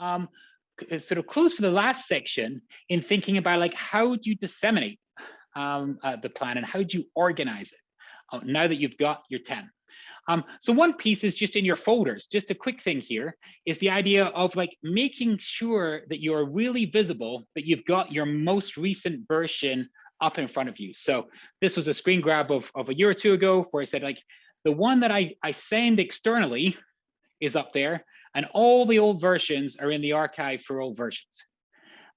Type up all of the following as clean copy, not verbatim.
sort of close for the last section in thinking about like how do you disseminate the plan and how do you organize it now that you've got your 10. So one piece is just in your folders. Just a quick thing here is the idea of like making sure that you are really visible, that you've got your most recent version up in front of you. So this was a screen grab of a year or two ago where I said like the one that I send externally is up there and all the old versions are in the archive for old versions.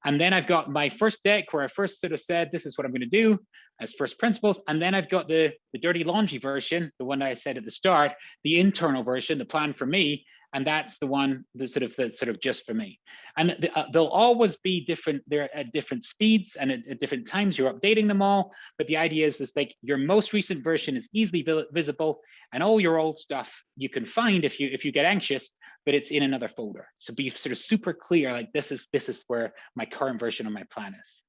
And then I've got my first deck where I first sort of said, this is what I'm going to do as first principles. And then I've got the dirty laundry version, the one that I said at the start, the internal version, the plan for me. And that's the one that's sort of just for me. And they'll always be different. They're at different speeds and at different times you're updating them all. But the idea is like your most recent version is easily visible and all your old stuff you can find if you get anxious, but it's in another folder. So be sort of super clear, like this is where my current version of my plan is.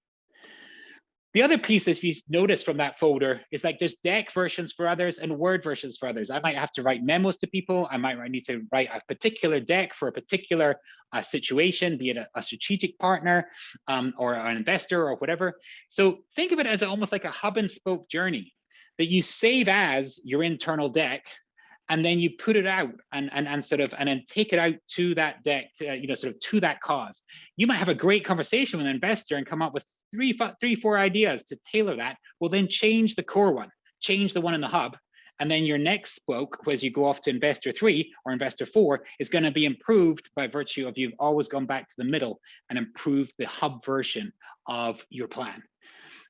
The other piece, as you notice from that folder, is like there's deck versions for others and Word versions for others. I might have to write memos to people. I might need to write a particular deck for a particular situation, be it a strategic partner or an investor or whatever. So think of it as almost like a hub and spoke journey that you save as your internal deck, and then you put it out and then take it out to that deck, to that cause. You might have a great conversation with an investor and come up with three, four ideas to tailor that. Well, then change the core one, change the one in the hub, and then your next spoke, as you go off to investor 3 or investor 4, is going to be improved by virtue of you've always gone back to the middle and improved the hub version of your plan.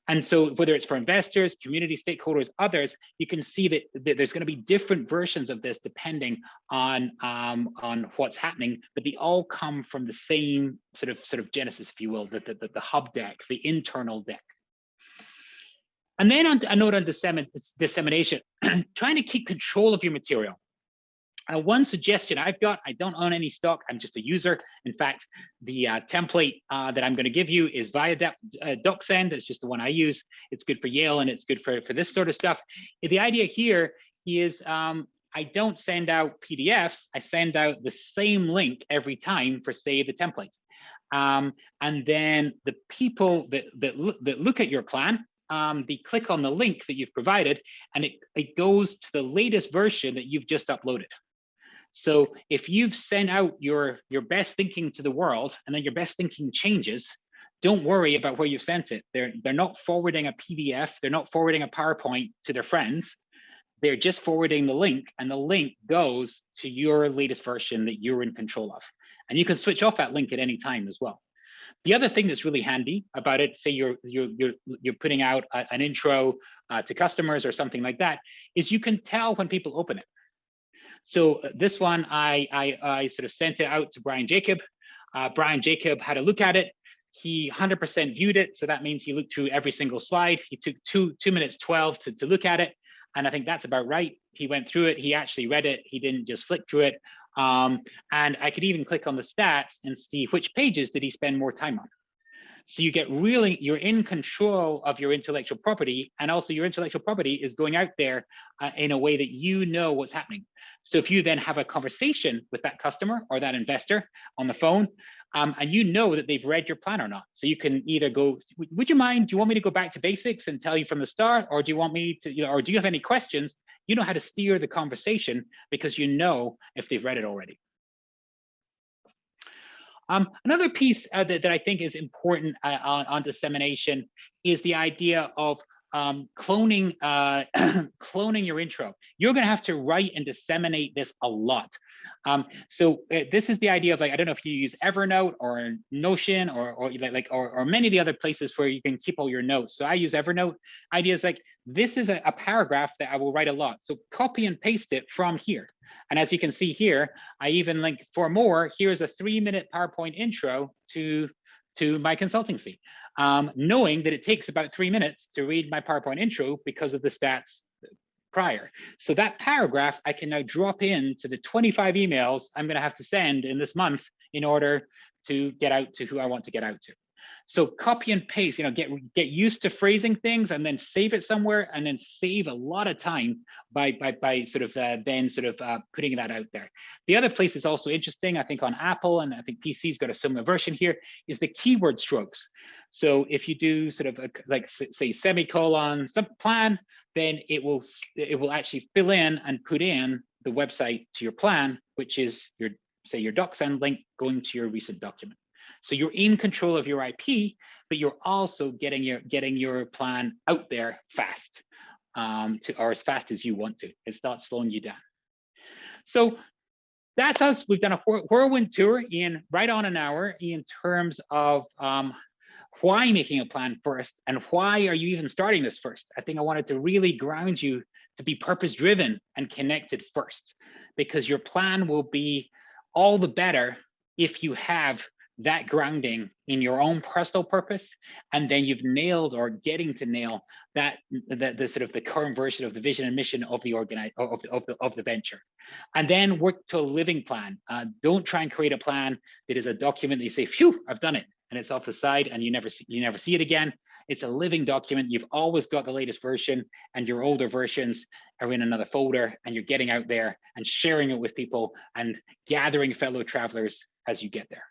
And so whether it's for investors, community stakeholders, others, you can see that there's going to be different versions of this depending on what's happening, but they all come from the same sort of genesis, if you will, the hub deck, the internal deck. And then a note on dissemination, trying to keep control of your material. One suggestion I've got, I don't own any stock, I'm just a user. In fact, the template that I'm going to give you is via DocSend. It's just the one I use. It's good for Yale and it's good for this sort of stuff. The idea here is I don't send out PDFs, I send out the same link every time for, say, the template. And then the people that look at your plan, they click on the link that you've provided and it goes to the latest version that you've just uploaded. So if you've sent out your best thinking to the world and then your best thinking changes, don't worry about where you've sent it. They're not forwarding a PDF, they're not forwarding a PowerPoint to their friends. They're just forwarding the link and the link goes to your latest version that you're in control of. And you can switch off that link at any time as well. The other thing that's really handy about it, say you're putting out an intro to customers or something like that, is you can tell when people open it. So this one, I sort of sent it out to Brian Jacob. Brian Jacob had a look at it. He 100% viewed it. So that means he looked through every single slide. He took 2 minutes 12 to look at it. And I think that's about right. He went through it. He actually read it. He didn't just flick through it. And I could even click on the stats and see which pages did he spend more time on. So you get really, you're in control of your intellectual property, and also your intellectual property is going out there in a way that you know what's happening. So if you then have a conversation with that customer or that investor on the phone, and you know that they've read your plan or not, so you can either go, would you mind, do you want me to go back to basics and tell you from the start, or do you want me to, or do you have any questions? You know how to steer the conversation because you know if they've read it already. Another piece that I think is important on dissemination is the idea of cloning cloning your intro. You're going to have to write and disseminate this a lot. So this is the idea of, like, I don't know if you use Evernote or Notion or many of the other places where you can keep all your notes. So I use Evernote. Ideas like this is a paragraph that I will write a lot. So copy and paste it from here. And as you can see here, I even link for more. Here's a 3-minute PowerPoint intro to my consultancy, knowing that it takes about 3 minutes to read my PowerPoint intro because of the stats prior. So that paragraph I can now drop into the 25 emails I'm going to have to send in this month in order to get out to who I want to get out to. So copy and paste, get used to phrasing things and then save it somewhere, and then save a lot of time by sort of putting that out there. The other place is also interesting, I think on Apple, and I think PC's got a similar version here, is the keyword strokes. So if you do sort of like say semicolon plan, then it will actually fill in and put in the website to your plan, which is your DocSend link going to your recent document. So you're in control of your IP, but you're also getting your plan out there fast, or as fast as you want to. It's not slowing you down. So that's us. We've done a whirlwind tour in right on an hour in terms of why making a plan first, and why are you even starting this first. I think I wanted to really ground you to be purpose-driven and connected first, because your plan will be all the better if you have that grounding in your own personal purpose, and then you've nailed or getting to nail that the sort of the current version of the vision and mission of the of the venture, and then work to a living plan. Don't try and create a plan that is a document that you say, phew, I've done it, and it's off the side and you never see it again. It's a living document. You've always got the latest version, and your older versions are in another folder, and you're getting out there and sharing it with people and gathering fellow travelers as you get there.